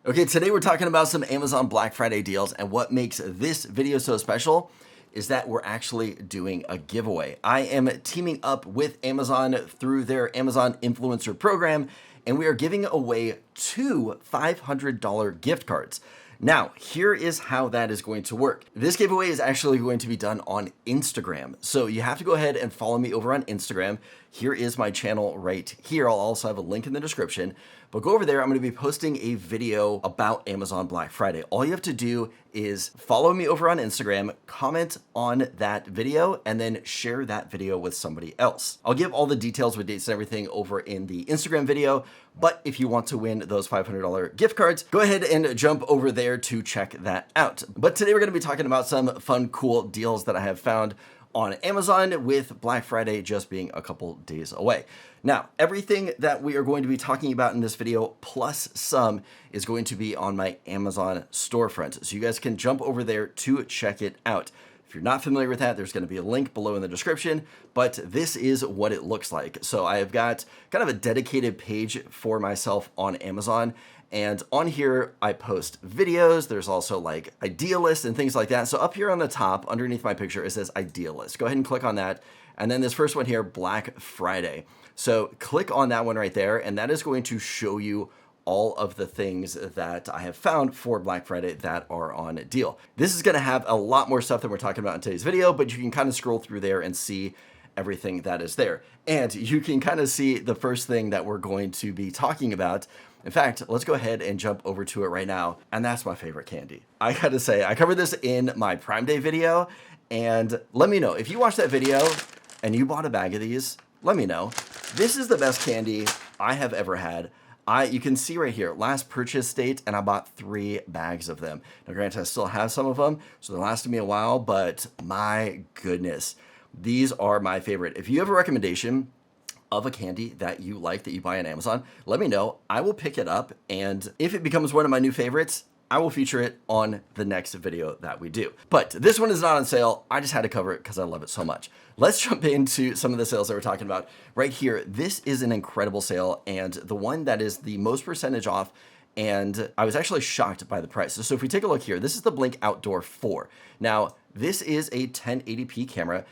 Okay, today we're talking about some Amazon Black Friday deals, and what makes this video so special is that we're actually doing a giveaway. I am teaming up with Amazon through their Amazon Influencer program, and we are giving away 2 $500 gift cards. Now, here is how that is going to work. This giveaway is actually going to be done on Instagram. So you have to go ahead and follow me over on Instagram. Here is my channel right here. I'll also have a link in the description. But go over there. I'm going to be posting a video about Amazon Black Friday. All you have to do is follow me over on Instagram, comment on that video, and then share that video with somebody else. I'll give all the details with dates and everything over in the Instagram video. But if you want to win those $500 gift cards, go ahead and jump over there to check that out. But today we're going to be talking about some fun, cool deals that I have found on Amazon, with Black Friday just being a couple days away. Now, everything that we are going to be talking about in this video, plus some, is going to be on my Amazon storefront. So you guys can jump over there to check it out. If you're not familiar with that, there's going to be a link below in the description, but this is what it looks like. So I've got kind of a dedicated page for myself on Amazon. And on here, I post videos. There's also like idea lists and things like that. So up here on the top, underneath my picture, it says idea list. Go ahead and click on that. And then this first one here, Black Friday. So click on that one right there. And that is going to show you all of the things that I have found for Black Friday that are on deal. This is going to have a lot more stuff than we're talking about in today's video, but you can kind of scroll through there and see everything that is there. And you can kind of see the first thing that we're going to be talking about. In fact, let's go ahead and jump over to it right now. And that's my favorite candy. I gotta say, I covered this in my Prime Day video, and let me know if you watched that video and you bought a bag of these, let me know. This is the best candy I have ever had. You can see right here, last purchase date, and I bought 3 bags of them. Now granted, I still have some of them, so they lasted me a while, but my goodness, these are my favorite. If you have a recommendation of a candy that you like that you buy on Amazon, let me know. I will pick it up, and if it becomes one of my new favorites, I will feature it on the next video that we do. But this one is not on sale. I just had to cover it because I love it so much. Let's jump into some of the sales that we're talking about right here. This is an incredible sale, and the one that is the most percentage off, and I was actually shocked by the price. So if we take a look here, this is the Blink Outdoor 4. Now, this is a 1080p camera.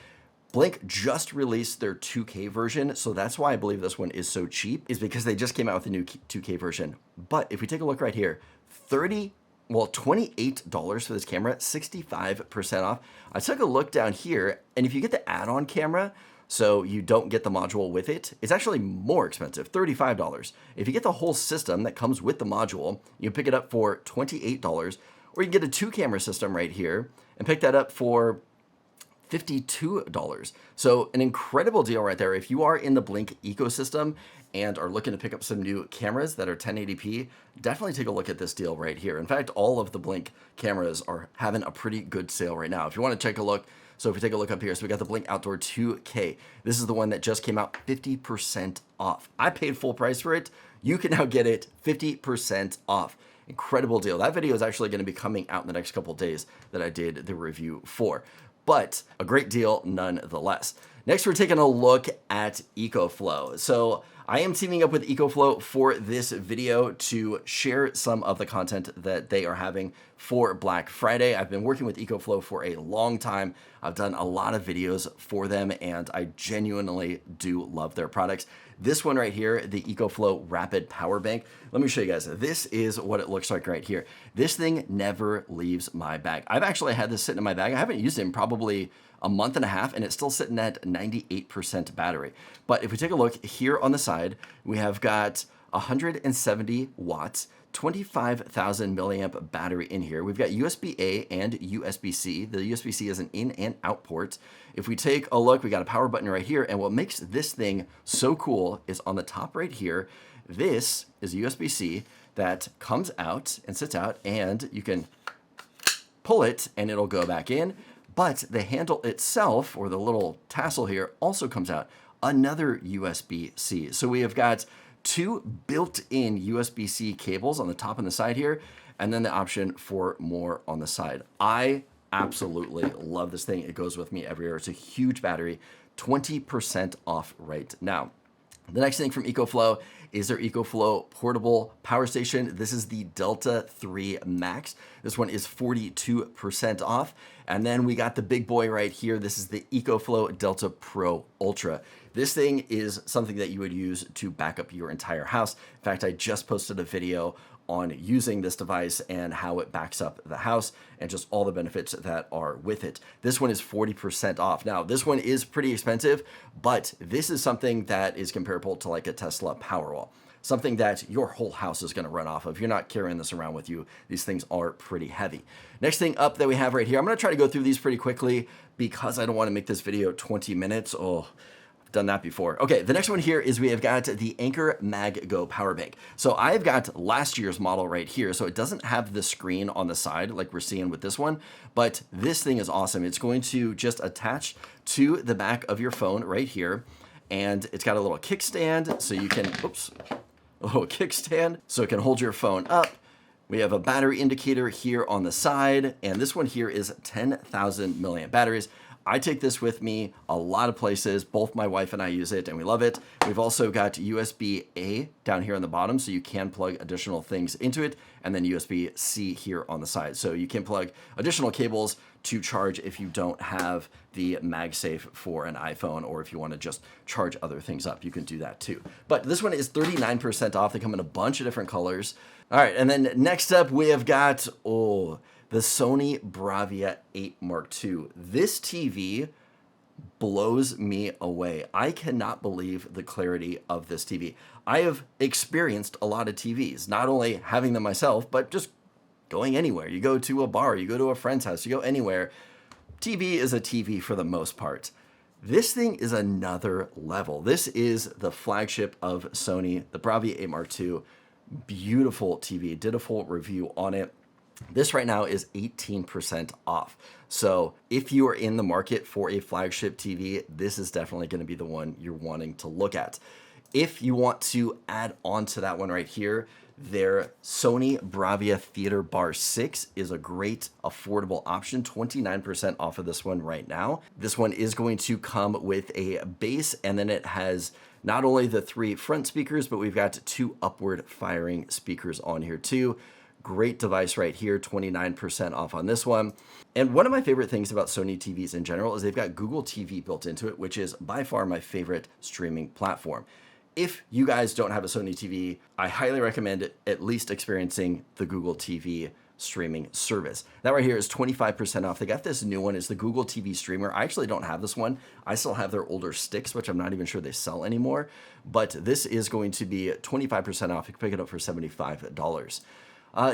Blink just released their 2K version, so that's why I believe this one is so cheap, is because they just came out with a new 2K version. But if we take a look right here, $28 for this camera, 65% off. I took a look down here, and if you get the add-on camera, so you don't get the module with it, it's actually more expensive, $35. If you get the whole system that comes with the module, you pick it up for $28, or you can get a 2-camera system right here and pick that up for $52. So an incredible deal right there. If you are in the Blink ecosystem and are looking to pick up some new cameras that are 1080p, definitely take a look at this deal right here. In fact, all of the Blink cameras are having a pretty good sale right now. If you want to take a look, so if you take a look up here, so we got the Blink Outdoor 2K. This is the one that just came out 50% off. I paid full price for it. You can now get it 50% off. Incredible deal. That video is actually going to be coming out in the next couple of days that I did the review for. But a great deal nonetheless. Next, we're taking a look at EcoFlow. So I am teaming up with EcoFlow for this video to share some of the content that they are having for Black Friday. I've been working with EcoFlow for a long time. I've done a lot of videos for them, and I genuinely do love their products. This one right here, the EcoFlow Rapid Power Bank. Let me show you guys. This is what it looks like right here. This thing never leaves my bag. I've actually had this sitting in my bag. I haven't used it in probably a month and a half, and it's still sitting at 98% battery. But if we take a look here on the side, we have got 170 watts, 25,000 milliamp battery in here. We've got USB-A and USB-C. The USB-C is an in and out port. If we take a look, we got a power button right here. And what makes this thing so cool is on the top right here, this is USB-C that comes out and sits out, and you can pull it and it'll go back in. But the handle itself, or the little tassel here, also comes out, another USB-C. So we have got 2 built-in USB-C cables on the top and the side here, and then the option for more on the side. I absolutely love this thing. It goes with me everywhere. It's a huge battery, 20% off right now. The next thing from EcoFlow is their EcoFlow portable power station. This is the Delta 3 Max. This one is 42% off. And then we got the big boy right here. This is the EcoFlow Delta Pro Ultra. This thing is something that you would use to back up your entire house. In fact, I just posted a video on using this device and how it backs up the house and just all the benefits that are with it. This one is 40% off. Now, this one is pretty expensive, but this is something that is comparable to like a Tesla Powerwall, something that your whole house is going to run off of. You're not carrying this around with you. These things are pretty heavy. Next thing up that we have right here, I'm going to try to go through these pretty quickly because I don't want to make this video 20 minutes. Oh, done that before. Okay, the next one here is we have got the Anker MagGo power bank. So I've got last year's model right here, so it doesn't have the screen on the side like we're seeing with this one, but this thing is awesome. It's going to just attach to the back of your phone right here, and it's got a little kickstand so you can, oops, a little kickstand so it can hold your phone up. We have a battery indicator here on the side, and this one here is 10,000 milliamp batteries. I take this with me a lot of places. Both my wife and I use it and we love it. We've also got USB-A down here on the bottom, so you can plug additional things into it, and then USB-C here on the side. So you can plug additional cables to charge if you don't have the MagSafe for an iPhone, or if you want to just charge other things up, you can do that too. But this one is 39% off. They come in a bunch of different colors. All right, and then next up we have got, the Sony Bravia 8 Mark II. This TV blows me away. I cannot believe the clarity of this TV. I have experienced a lot of TVs, not only having them myself, but just going anywhere. You go to a bar, you go to a friend's house, you go anywhere. TV is a TV for the most part. This thing is another level. This is the flagship of Sony, the Bravia 8 Mark II. Beautiful TV. Did a full review on it. This right now is 18% off. So if you are in the market for a flagship TV, this is definitely going to be the one you're wanting to look at. If you want to add on to that one right here, their Sony Bravia Theater Bar 6 is a great affordable option, 29% off of this one right now. This one is going to come with a base, and then it has not only the 3 front speakers, but we've got 2 upward firing speakers on here too. Great device right here, 29% off on this one. And one of my favorite things about Sony TVs in general is they've got Google TV built into it, which is by far my favorite streaming platform. If you guys don't have a Sony TV, I highly recommend at least experiencing the Google TV streaming service. That right here is 25% off. They got this new one, it's the Google TV Streamer. I actually don't have this one. I still have their older sticks, which I'm not even sure they sell anymore, but this is going to be 25% off. You can pick it up for $75.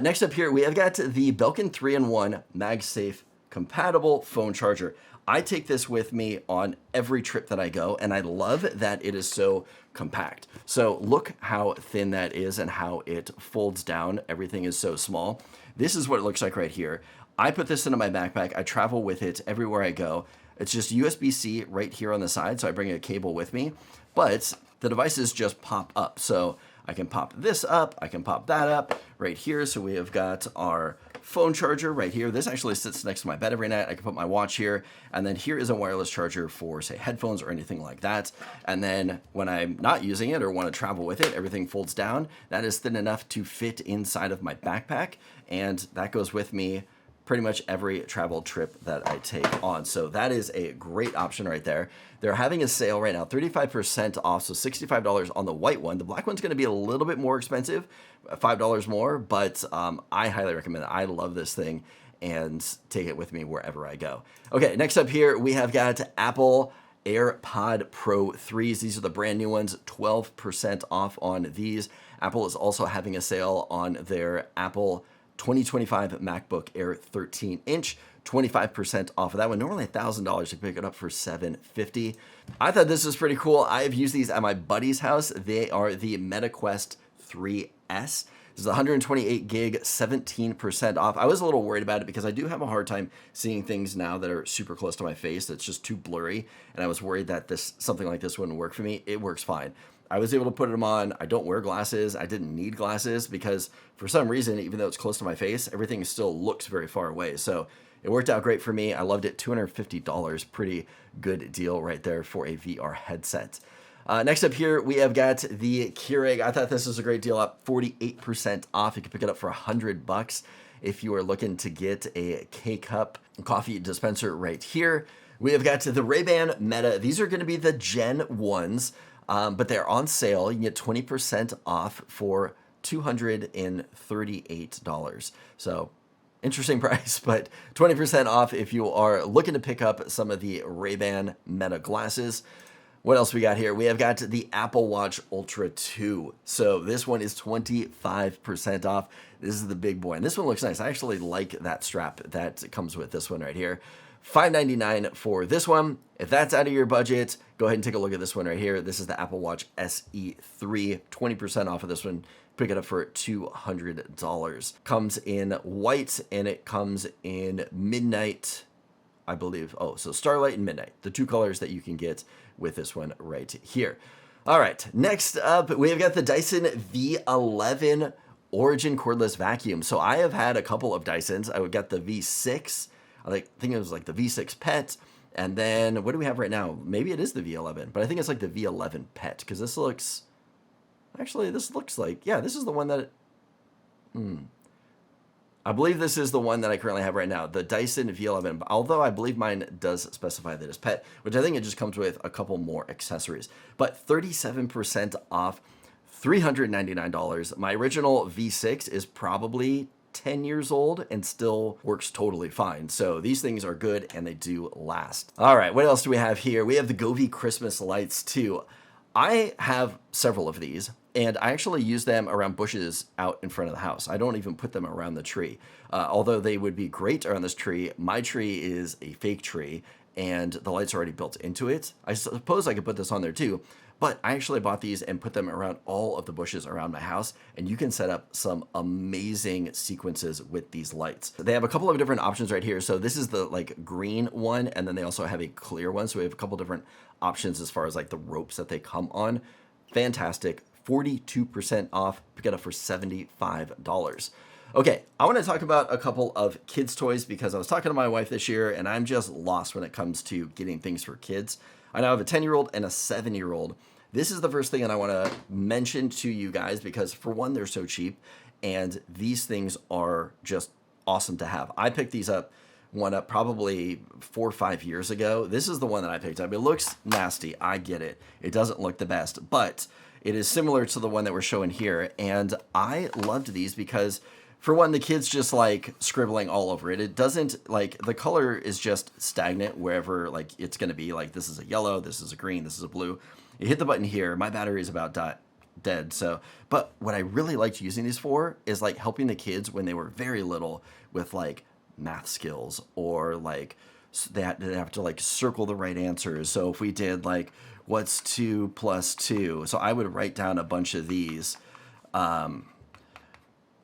Next up here, we have got the Belkin 3-in-1 MagSafe compatible phone charger. I take this with me on every trip that I go, and I love that it is so compact. So look how thin that is and how it folds down. Everything is so small. This is what it looks like right here. I put this into my backpack. I travel with it everywhere I go. It's just USB-C right here on the side, so I bring a cable with me, but the devices just pop up. So I can pop this up, I can pop that up right here. So we have got our phone charger right here. This actually sits next to my bed every night. I can put my watch here, and then here is a wireless charger for, say, headphones or anything like that. And then when I'm not using it or want to travel with it, everything folds down. That is thin enough to fit inside of my backpack, and that goes with me pretty much every travel trip that I take on. So that is a great option right there. They're having a sale right now, 35% off, so $65 on the white one. The black one's gonna be a little bit more expensive, $5 more, but I highly recommend it. I love this thing and take it with me wherever I go. Okay, next up here, we have got Apple AirPod Pro 3s. These are the brand new ones, 12% off on these. Apple is also having a sale on their Apple 2025 MacBook Air 13-inch, 25% off of that one. Normally $1,000, you pick it up for $750. I thought this was pretty cool. I have used these at my buddy's house. They are the MetaQuest 3S. This is 128 gig, 17% off. I was a little worried about it because I do have a hard time seeing things now that are super close to my face. It's just too blurry, and I was worried that something like this wouldn't work for me. It works fine. I was able to put them on. I don't wear glasses. I didn't need glasses because for some reason, even though it's close to my face, everything still looks very far away. So it worked out great for me. I loved it. $250, pretty good deal right there for a VR headset. Next up here, we have got the Keurig. I thought this was a great deal, up 48% off. You can pick it up for $100 if you are looking to get a K-Cup coffee dispenser right here. We have got the Ray-Ban Meta. These are going to be the Gen 1s, but they're on sale. You can get 20% off for $238. So interesting price, but 20% off if you are looking to pick up some of the Ray-Ban Meta glasses. What else we got here? We have got the Apple Watch Ultra 2. So this one is 25% off. This is the big boy. And this one looks nice. I actually like that strap that comes with this one right here. $599 for this one. If that's out of your budget, go ahead and take a look at this one right here. This is the Apple Watch SE 3. 20% off of this one. Pick it up for $200. Comes in white and it comes in midnight, I believe. Oh, so Starlight and Midnight. The two colors that you can get with this one right here. All right, next up, we have got the Dyson V11 Origin Cordless Vacuum. So I have had a couple of Dysons. I would get the V6. I think it was like the V6 Pet. And then what do we have right now? Maybe it is the V11, but I think it's like the V11 Pet because this looks, actually, this looks like, yeah, this is the one that, I believe this is the one that I currently have right now, the Dyson V11, although I believe mine does specify that it's pet, which I think it just comes with a couple more accessories. But 37% off, $399. My original V6 is probably 10 years old and still works totally fine. So these things are good and they do last. All right, what else do we have here? We have the Govee Christmas lights too. I have several of these, and I actually use them around bushes out in front of the house. I don't even put them around the tree. Although they would be great around this tree, my tree is a fake tree, and the light's already built into it. I suppose I could put this on there too, but I actually bought these and put them around all of the bushes around my house, and you can set up some amazing sequences with these lights. They have a couple of different options right here. So this is the like green one, and then they also have a clear one. So we have a couple different options as far as like the ropes that they come on. Fantastic. 42% off. Pick it up for $75. Okay, I want to talk about a couple of kids' toys because I was talking to my wife this year and I'm just lost when it comes to getting things for kids. I now have a 10-year-old and a 7-year-old. This is the first thing that I want to mention to you guys because, for one, they're so cheap and these things are just awesome to have. I picked these up probably 4 or 5 years ago. This is the one that I picked up. It looks nasty. I get it. It doesn't look the best, but it is similar to the one that we're showing here. And I loved these because, for one, the kids just like scribbling all over it. It doesn't, like, the color is just stagnant wherever like it's going to be. Like, this is a yellow, this is a green, this is a blue. You hit the button here. My battery is about dead. So, but what I really liked using these for is like helping the kids when they were very little with like math skills, or like they have to like circle the right answers. So if we did like, what's 2 plus 2? So I would write down a bunch of these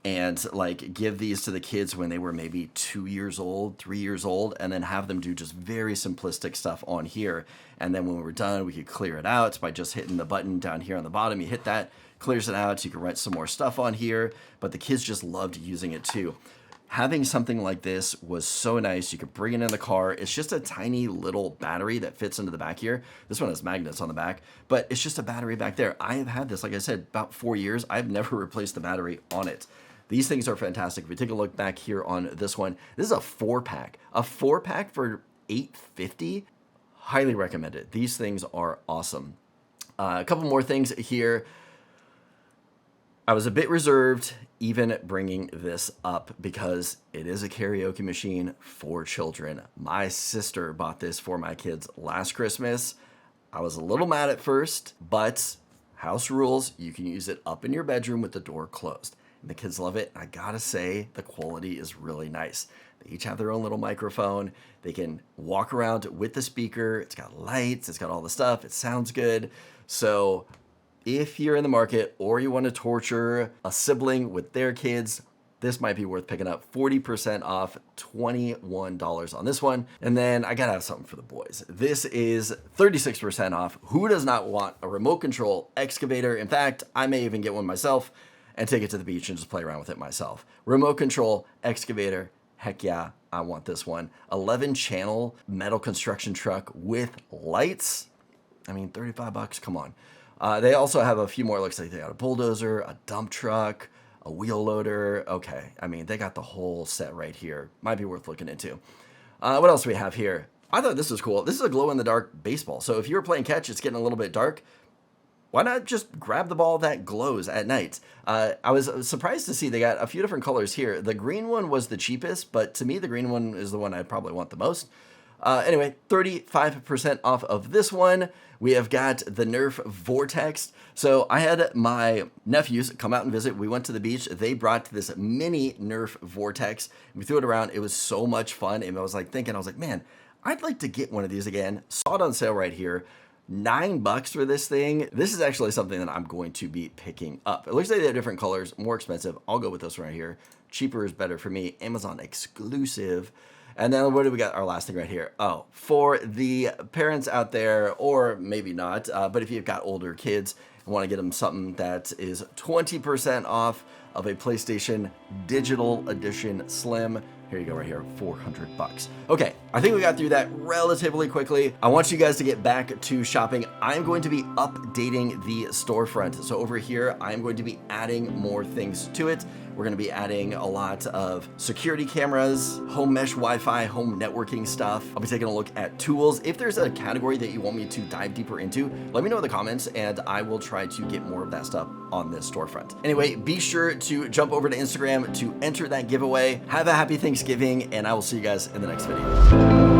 and like give these to the kids when they were maybe 2 years old, 3 years old, and then have them do just very simplistic stuff on here. And then when we were done, we could clear it out by just hitting the button down here on the bottom. You hit that, clears it out. So you can write some more stuff on here, but the kids just loved using it too. Having something like this was so nice. You could bring it in the car. It's just a tiny little battery that fits into the back here. This one has magnets on the back, but it's just a battery back there. I have had this, like I said, about 4 years. I've never replaced the battery on it. These things are fantastic. If we take a look back here on this one, this is a 4-pack. A 4-pack for $850. Highly recommend it. These things are awesome. A couple more things here. I was a bit reserved even bringing this up because it is a karaoke machine for children. My sister bought this for my kids last Christmas. I was a little mad at first, but house rules, you can use it up in your bedroom with the door closed. And the kids love it. I gotta say, the quality is really nice. They each have their own little microphone. They can walk around with the speaker. It's got lights. It's got all the stuff. It sounds good. So if you're in the market or you want to torture a sibling with their kids, this might be worth picking up. 40% off, $21 on this one. And then I gotta have something for the boys. This is 36% off. Who does not want a remote control excavator? In fact, I may even get one myself and take it to the beach and just play around with it myself. Remote control excavator. Heck yeah, I want this one. 11 channel metal construction truck with lights. I mean, 35 bucks, come on. They also have a few more. Looks like they got a bulldozer, a dump truck, a wheel loader. Okay, I mean, they got the whole set right here. Might be worth looking into. What else do we have here? I thought this was cool. This is a glow-in-the-dark baseball. So if you were playing catch, it's getting a little bit dark. Why not just grab the ball that glows at night? I was surprised to see they got a few different colors here. The green one was the cheapest, but to me, the green one is the one I probably want the most. Anyway, 35% off of this one. We have got the Nerf Vortex. So I had my nephews come out and visit. We went to the beach. They brought this mini Nerf Vortex. We threw it around. It was so much fun. And I was like, man, I'd like to get one of these again. Saw it on sale right here. $9 for this thing. This is actually something that I'm going to be picking up. It looks like they have different colors, more expensive. I'll go with this one right here. Cheaper is better for me. Amazon exclusive. And then what do we got? Our last thing right here. Oh, for the parents out there, or maybe not, but if you've got older kids and want to get them something that is 20% off of a PlayStation Digital Edition Slim. Here you go right here, 400 bucks. Okay, I think we got through that relatively quickly. I want you guys to get back to shopping. I'm going to be updating the storefront. So over here, I'm going to be adding more things to it. We're going to be adding a lot of security cameras, home mesh Wi-Fi, home networking stuff. I'll be taking a look at tools. If there's a category that you want me to dive deeper into, let me know in the comments and I will try to get more of that stuff on this storefront. Anyway, be sure to jump over to Instagram to enter that giveaway. Have a happy Thanksgiving and I will see you guys in the next video.